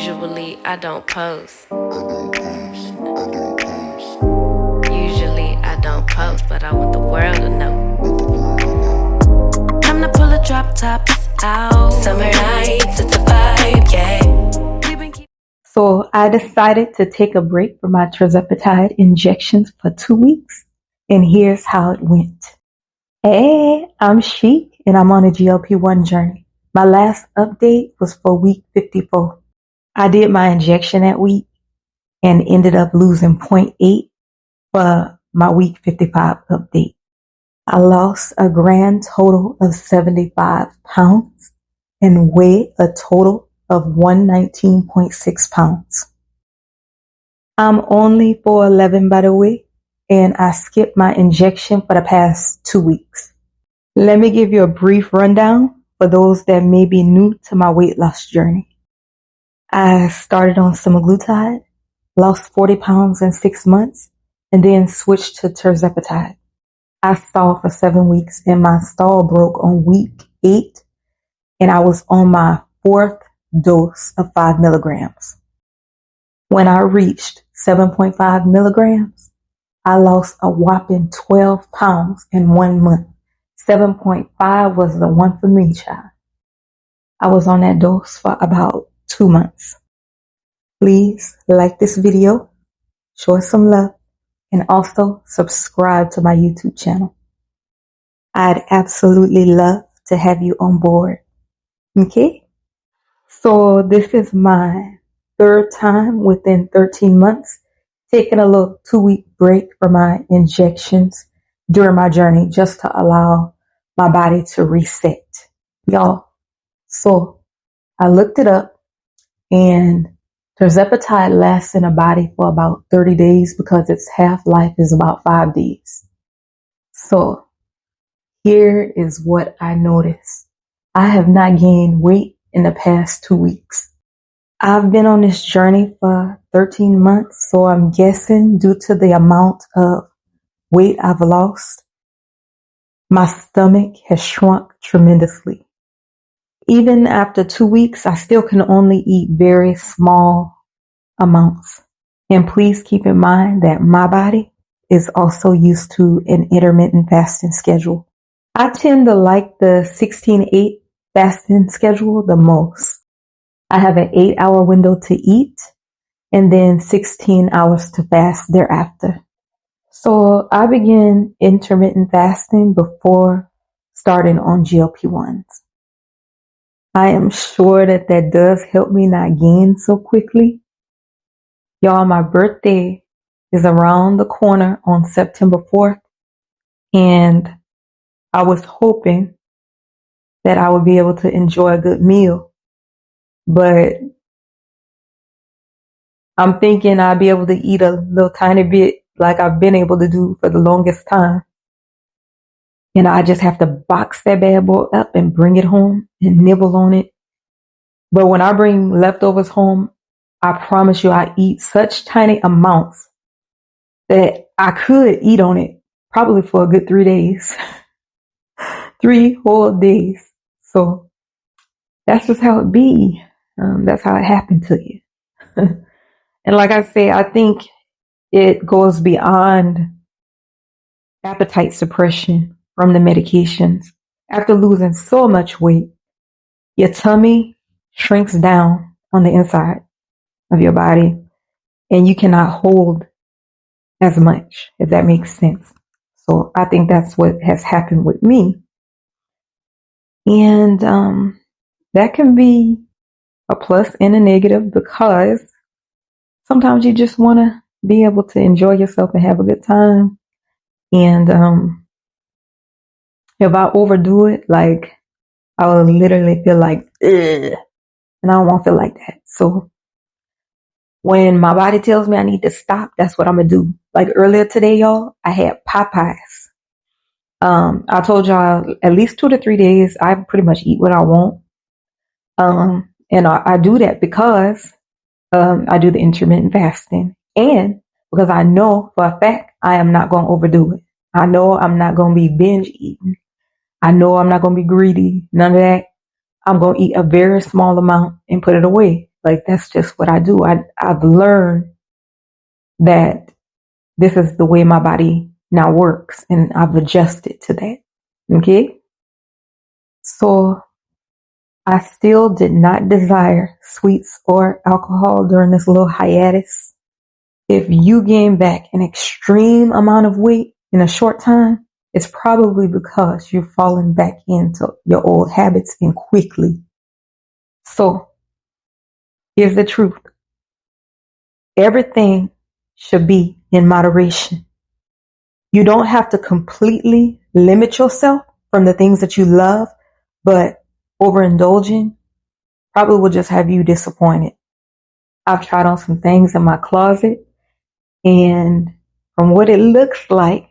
Usually I don't post. Usually I don't post, but I want the world to know. Time to pull a drop tops out. Summer nights, it's a vibe, yeah. So I decided to take a break from my Tirzepatide injections for 2 weeks, and here's how it went. Hey, I'm Chic, and I'm on a GLP-1 journey. My last update was for week 54. I did my injection that week and ended up losing 0.8 for my week 55 update. I lost a grand total of 75 pounds and weighed a total of 119.6 pounds. I'm only 4'11", by the way, and I skipped my injection for the past 2 weeks. Let me give you a brief rundown for those that may be new to my weight loss journey. I started on semaglutide, lost 40 pounds in 6 months, and then switched to Tirzepatide. I stalled for 7 weeks, and my stall broke on week 8, and I was on my 4th dose of 5 milligrams. When I reached 7.5 milligrams, I lost a whopping 12 pounds in 1 month. 7.5 was the one for me, child. I was on that dose for about 2 months. Please like this video, show us some love, and also subscribe to my YouTube channel. I'd absolutely love to have you on board. Okay? So this is my 3rd time within 13 months taking a little 2-week break from my injections during my journey just to allow my body to reset. Y'all, so I looked it up, and Tirzepatide lasts in a body for about 30 days because its half-life is about 5 days. So here is what I noticed. I have not gained weight in the past 2 weeks. I've been on this journey for 13 months, so I'm guessing due to the amount of weight I've lost, my stomach has shrunk tremendously. Even after 2 weeks, I still can only eat very small amounts. And please keep in mind that my body is also used to an intermittent fasting schedule. I tend to like the 16-8 fasting schedule the most. I have an 8-hour window to eat and then 16 hours to fast thereafter. So I began intermittent fasting before starting on GLP-1s. I am sure that does help me not gain so quickly. Y'all, my birthday is around the corner on September 4th, and I was hoping that I would be able to enjoy a good meal. But I'm thinking I'll be able to eat a little tiny bit like I've been able to do for the longest time. And I just have to box that bad boy up and bring it home and nibble on it. But when I bring leftovers home, I promise you I eat such tiny amounts that I could eat on it probably for a good 3 days. 3 whole days. So that's just how it be. That's how it happened to you. And like I say, I think it goes beyond appetite suppression from the medications. After losing so much weight, your tummy shrinks down on the inside of your body, and you cannot hold as much, if that makes sense. So I think that's what has happened with me. And that can be a plus and a negative because sometimes you just want to be able to enjoy yourself and have a good time. And if I overdo it, like I will literally feel like, ugh, and I don't want to feel like that. So when my body tells me I need to stop, that's what I'm going to do. Like earlier today, y'all, I had Popeyes. I told y'all at least 2 to 3 days, I pretty much eat what I want. And I do that because I do the intermittent fasting, and because I know for a fact I am not going to overdo it. I know I'm not going to be binge eating. I know I'm not going to be greedy. None of that. I'm going to eat a very small amount and put it away. Like, that's just what I do. I've learned that this is the way my body now works, and I've adjusted to that. Okay? So I still did not desire sweets or alcohol during this little hiatus. If you gain back an extreme amount of weight in a short time, it's probably because you're falling back into your old habits and quickly. So here's the truth. Everything should be in moderation. You don't have to completely limit yourself from the things that you love, but overindulging probably will just have you disappointed. I've tried on some things in my closet, and from what it looks like,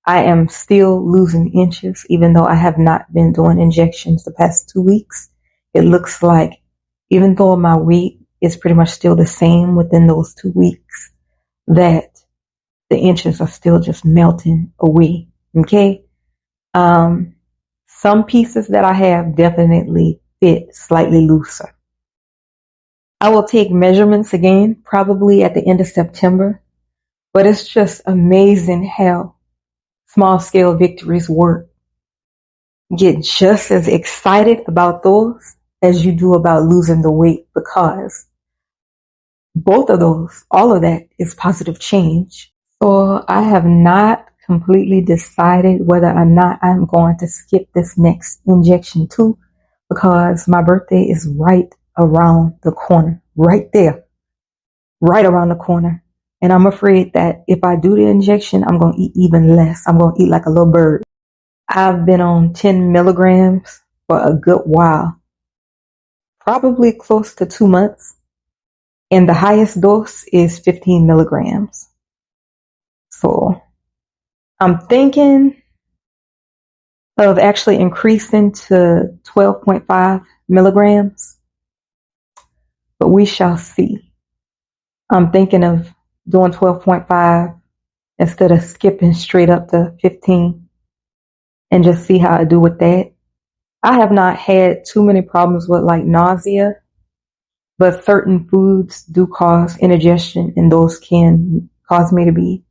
I am still losing inches, even though I have not been doing injections the past 2 weeks. It looks like even though my weight is pretty much still the same within those 2 weeks, that the inches are still just melting away. Okay. Some pieces that I have definitely fit slightly looser. I will take measurements again, probably at the end of September, but it's just amazing how small scale victories work. Get just as excited about those as you do about losing the weight, because both of those, all of that is positive change. So I have not completely decided whether or not I'm going to skip this next injection too, because my birthday is right around the corner, right there, right around the corner. And I'm afraid that if I do the injection, I'm going to eat even less. I'm going to eat like a little bird. I've been on 10 milligrams for a good while, probably close to 2 months. And the highest dose is 15 milligrams. So I'm thinking of actually increasing to 12.5 milligrams, but we shall see. I'm thinking of doing 12.5 instead of skipping straight up to 15 and just see how I do with that. I have not had too many problems with like nausea, but certain foods do cause indigestion, and those can cause me to be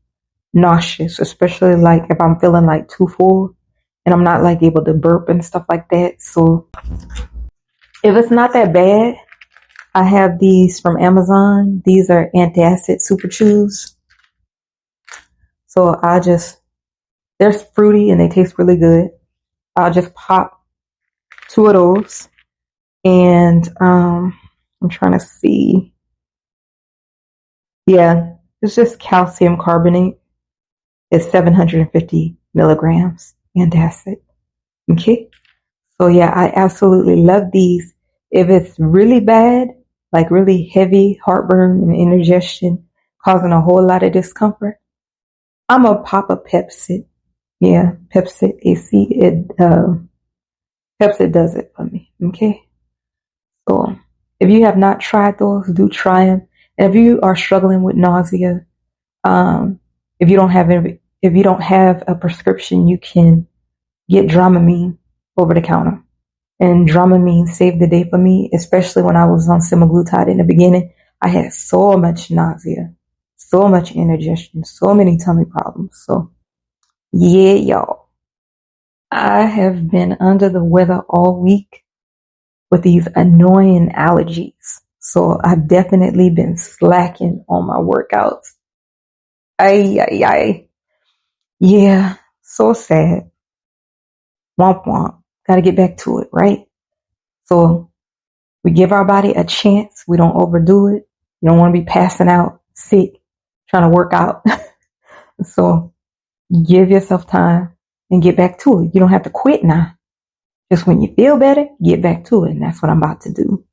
nauseous, especially like if I'm feeling like too full and I'm not like able to burp and stuff like that. So if it's not that bad, I have these from Amazon. These are antacid super chews. So they're fruity and they taste really good. I'll just pop 2 of those, and I'm trying to see. Yeah, it's just calcium carbonate. It's 750 milligrams antacid. Okay. So yeah, I absolutely love these. If it's really bad, like really heavy heartburn and indigestion causing a whole lot of discomfort, I'm gonna pop a Pepsid. Yeah, Pepsid AC. Pepsid does it for me. Okay. So if you have not tried those, do try them. And if you are struggling with nausea, if you don't have a prescription, you can get Dramamine over the counter. And Dramamine saved the day for me, especially when I was on semaglutide in the beginning. I had so much nausea, so much indigestion, so many tummy problems. So yeah, y'all. I have been under the weather all week with these annoying allergies. So I've definitely been slacking on my workouts. Ay, ay, ay. Yeah, so sad. Womp womp. Gotta get back to it, right? So we give our body a chance. We don't overdo it. You don't want to be passing out sick, trying to work out. So give yourself time and get back to it. You don't have to quit now. Just when you feel better, get back to it. And that's what I'm about to do.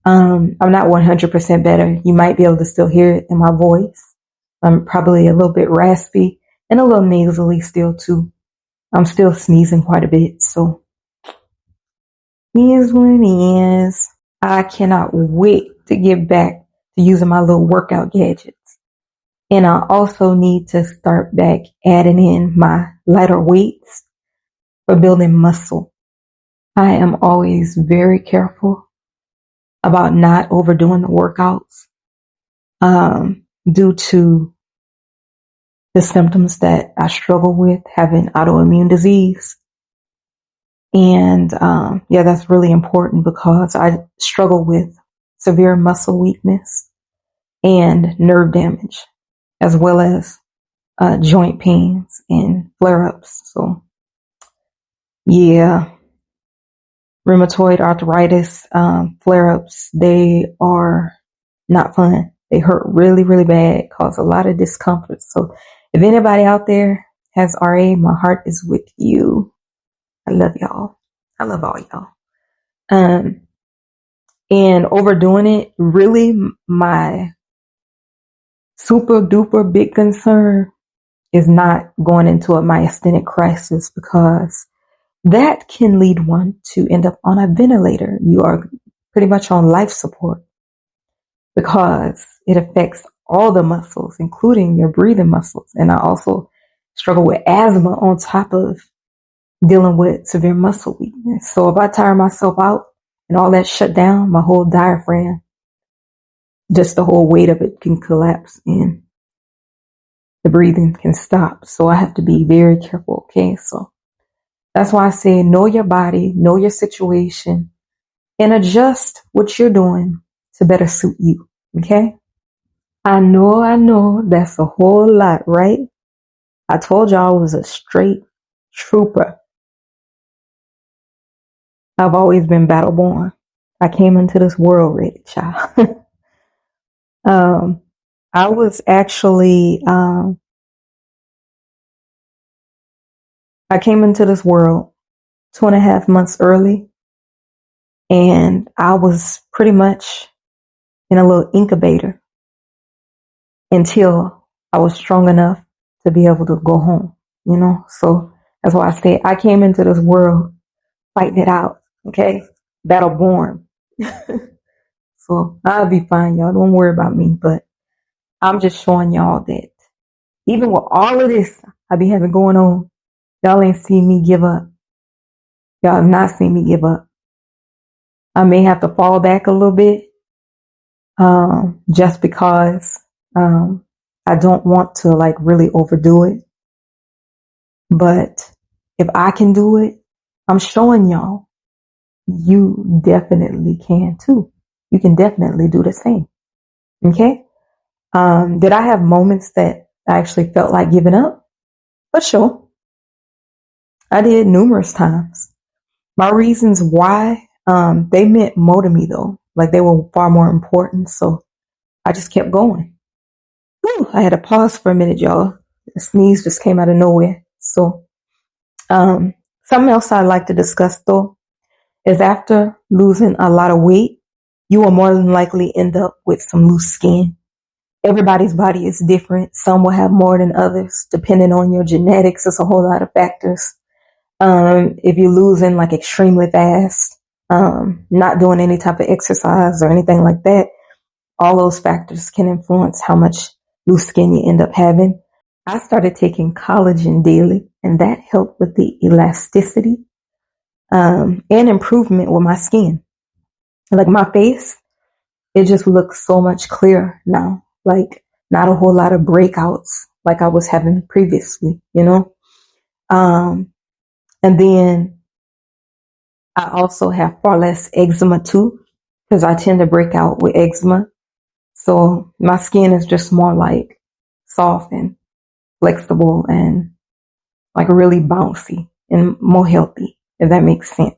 I'm not 100% better. You might be able to still hear it in my voice. I'm probably a little bit raspy and a little nasally still too. I'm still sneezing quite a bit. So here's what it is. I cannot wait to get back to using my little workout gadgets. And I also need to start back adding in my lighter weights for building muscle. I am always very careful about not overdoing the workouts due to the symptoms that I struggle with, having autoimmune disease. And yeah, that's really important because I struggle with severe muscle weakness and nerve damage, as well as joint pains and flare-ups. So yeah, rheumatoid arthritis flare-ups, they are not fun. They hurt really, really bad, cause a lot of discomfort. So if anybody out there has RA, my heart is with you. I love y'all. I love all y'all. And overdoing it, really my super duper big concern is not going into a myasthenic crisis, because that can lead one to end up on a ventilator. You are pretty much on life support because it affects all the muscles, including your breathing muscles. And I also struggle with asthma on top of dealing with severe muscle weakness. So if I tire myself out and all that shut down, my whole diaphragm, just the whole weight of it can collapse and the breathing can stop. So I have to be very careful. Okay. So that's why I say know your body, know your situation, and adjust what you're doing to better suit you. Okay. I know that's a whole lot, right? I told y'all I was a straight trooper. I've always been battle born. I came into this world ready, child. I was actually, I came into this world 2.5 months early, and I was pretty much in a little incubator until I was strong enough to be able to go home, you know? So that's why I say I came into this world fighting it out, okay? Battle born. So I'll be fine, y'all. Don't worry about me, but I'm just showing y'all that even with all of this I be having going on, y'all ain't seen me give up. Y'all have not seen me give up. I may have to fall back a little bit, just because I don't want to like really overdo it. But if I can do it, I'm showing y'all you definitely can too. You can definitely do the same. Okay? Did I have moments that I actually felt like giving up? For sure. I did numerous times. My reasons why, they meant more to me though. Like they were far more important. So I just kept going. Whew, I had to pause for a minute, y'all. A sneeze just came out of nowhere. So, something else I'd like to discuss though is after losing a lot of weight, you will more than likely end up with some loose skin. Everybody's body is different. Some will have more than others, depending on your genetics. It's a whole lot of factors. If you're losing like extremely fast, not doing any type of exercise or anything like that, all those factors can influence how much loose skin you end up having. I started taking collagen daily, and that helped with the elasticity, and improvement with my skin. Like my face, it just looks so much clearer now. Like not a whole lot of breakouts like I was having previously, you know? And then I also have far less eczema too, because I tend to break out with eczema. So my skin is just more like soft and flexible and like really bouncy and more healthy, if that makes sense.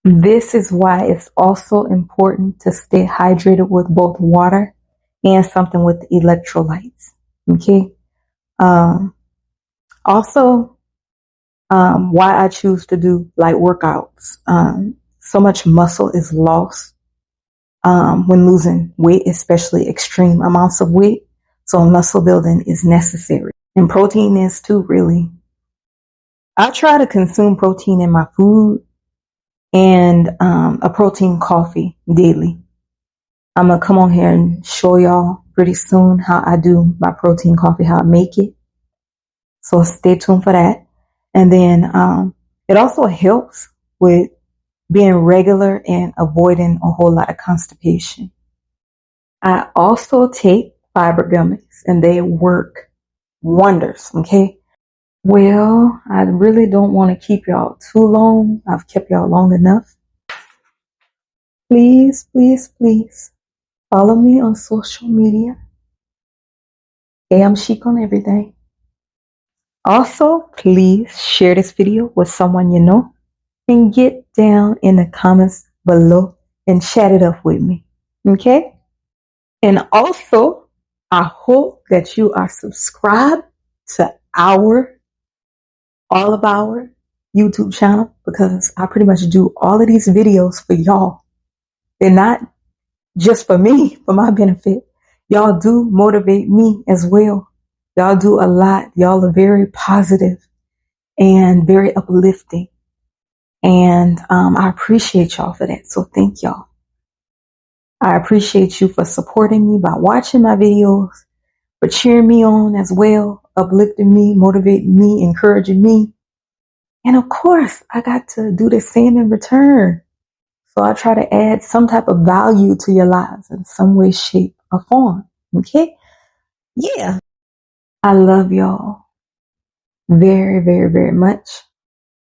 This is why it's also important to stay hydrated with both water and something with electrolytes. Okay. Also, why I choose to do light workouts. So much muscle is lost when losing weight, especially extreme amounts of weight. So muscle building is necessary. And protein is too, really. I try to consume protein in my food and a protein coffee daily. I'm going to come on here and show y'all pretty soon how I do my protein coffee, how I make it. So stay tuned for that. And then it also helps with being regular and avoiding a whole lot of constipation. I also take fiber gummies and they work wonders, okay? Well, I really don't want to keep y'all too long. I've kept y'all long enough. Please, please, please follow me on social media. Hey, I'm Chic on everything. Also, please share this video with someone you know and get down in the comments below and chat it up with me. Okay? And also, I hope that you are subscribed to all of our YouTube channel, because I pretty much do all of these videos for y'all. They're not just for me, for my benefit. Y'all do motivate me as well. Y'all do a lot. Y'all are very positive and very uplifting. And I appreciate y'all for that. So thank y'all. I appreciate you for supporting me by watching my videos, for cheering me on as well, uplifting me, motivating me, encouraging me. And of course, I got to do the same in return. So I try to add some type of value to your lives in some way, shape, or form. Okay? Yeah. I love y'all very, very, very much.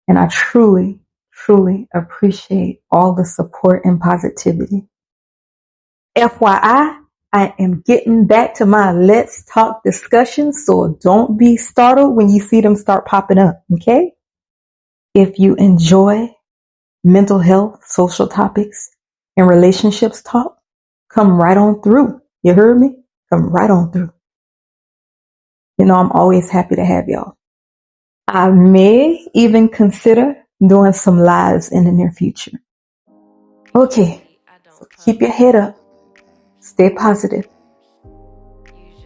And I truly, truly appreciate all the support and positivity. FYI, I am getting back to my Let's Talk discussions, so don't be startled when you see them start popping up, okay? If you enjoy mental health, social topics, and relationships talk, come right on through. You heard me? Come right on through. You know, I'm always happy to have y'all. I may even consider doing some lives in the near future. Okay, so keep your head up. Stay positive.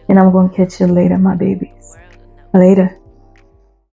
And I'm going to catch you later, my babies. Later.